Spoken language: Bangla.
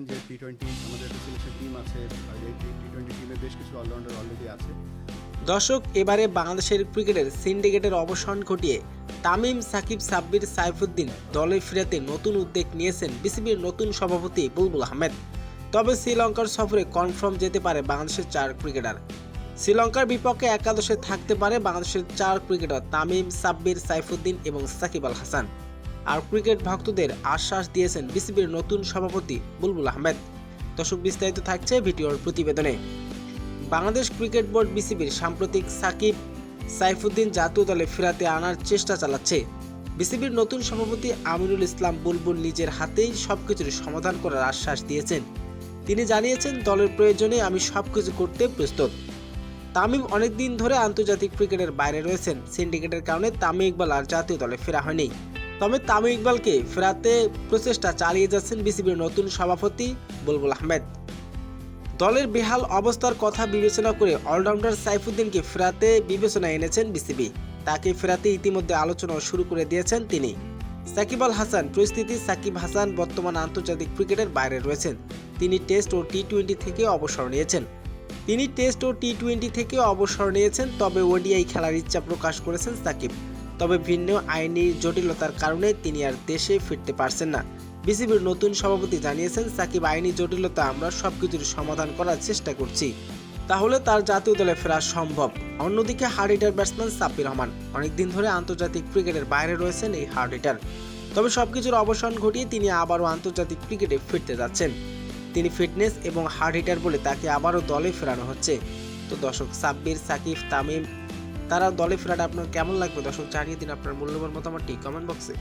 যে টি-20 আমাদের একটা সিলেকশন টিম আছে, আর এই টি-20 টিমে বেশ কিছু অলরাউন্ডার অলরেডি আছে। দর্শক, এবারে বাংলাদেশের ক্রিকেটের সিন্ডিকেটের অবসান ঘটিয়ে তামিম, সাকিব, সাব্বির, সাইফুদ্দিন দলে ফেরাতে নতুন উদ্যোগ নিয়েছেন বিসিবির নতুন সভাপতি বুলবুল আহমেদ। তবে শ্রীলঙ্কার সফরে কনফার্ম যেতে পারে বাংলাদেশের 4 ক্রিকেটার। শ্রীলঙ্কার বিপক্ষে একাদশে থাকতে পারে বাংলাদেশের 4 ক্রিকেটার তামিম, সাব্বির, সাইফুদ্দিন এবং সাকিব আল হাসান। আর ক্রিকেট ভক্তদের আশ্বাস দিয়েছেন বিসিবির নতুন সভাপতি বুলবুল আহমেদ। দর্শক, বিস্তারিত থাকছে ভিডিওর প্রতিবেদনে। বাংলাদেশ ক্রিকেট বোর্ড বিসিবির সাম্প্রতিক সাকিব, সাইফুদ্দিন জাতীয় দলে ফেরাতে আনার চেষ্টা চালাচ্ছে। বিসিবির নতুন সভাপতি আমিনুল ইসলাম বুলবুল নিজের হাতেই সবকিছুর সমাধান করার আশ্বাস দিয়েছেন। তিনি জানিয়েছেন, দলের প্রয়োজনে আমি সবকিছু করতে প্রস্তুত। তামিম অনেকদিন ধরে আন্তর্জাতিক ক্রিকেটের বাইরে রয়েছেন। সিন্ডিকেটের কারণে তামিম ইকবাল আর জাতীয় দলে ফেরা হয়নি। তবে তামিম ইকবালকে ফেরাতে প্রচেষ্টা চালিয়ে যাচ্ছেন বিসিবির নতুন সভাপতি বুলবুল আহমেদ। দলের বেহাল অবস্থার কথা বিবেচনা করে অলরাউন্ডার সাইফুদ্দিনকে ফেরাতে বিবেচনায় এনেছেন বিসিবি। তাকে ফেরাতে ইতিমধ্যে আলোচনা শুরু করে দিয়েছেন তিনি। সাকিব আল হাসান পরিস্থিতি সাকিব হাসান বর্তমান আন্তর্জাতিক ক্রিকেটের বাইরে রয়েছেন। তিনি টেস্ট ও টি-20 থেকে অবসর নিয়েছেন। তবে ওডিআই খেলার ইচ্ছা প্রকাশ করেছেন সাকিব। তবে ভিন্ন আইনি জটিলতার কারণে তিনি আর দেশে ফিরতে পারছেন না। বিসিবির নতুন সভাপতি জানিয়েছেন, সাকিব আইনি জটিলতা আমরা সবকিছুর সমাধান করার চেষ্টা করছি, তাহলে তার জাতীয় দলে ফেরা সম্ভব। অন্যদিকে hard hitter batsman Sabbir Rahman অনেকদিন ধরে আন্তর্জাতিক ক্রিকেটের বাইরে রয়েছেন এই হার্ড হিটার। তবে সবকিছুর অবসান ঘটিয়ে তিনি আবারও আন্তর্জাতিক ক্রিকেটে ফিরতে যাচ্ছেন। তিনি ফিটনেস এবং হার্ড হিটার বলে তাকে আবারও দলে ফেরানো হচ্ছে। তো দর্শক, সাব্বির, সাকিব, তামিম তারা দলে ফেরাটা আপনার কেমন লাগবে? দর্শক, জানিয়ে দিন আপনার মূল্যবান মতামতটি কমেন্ট বক্সে।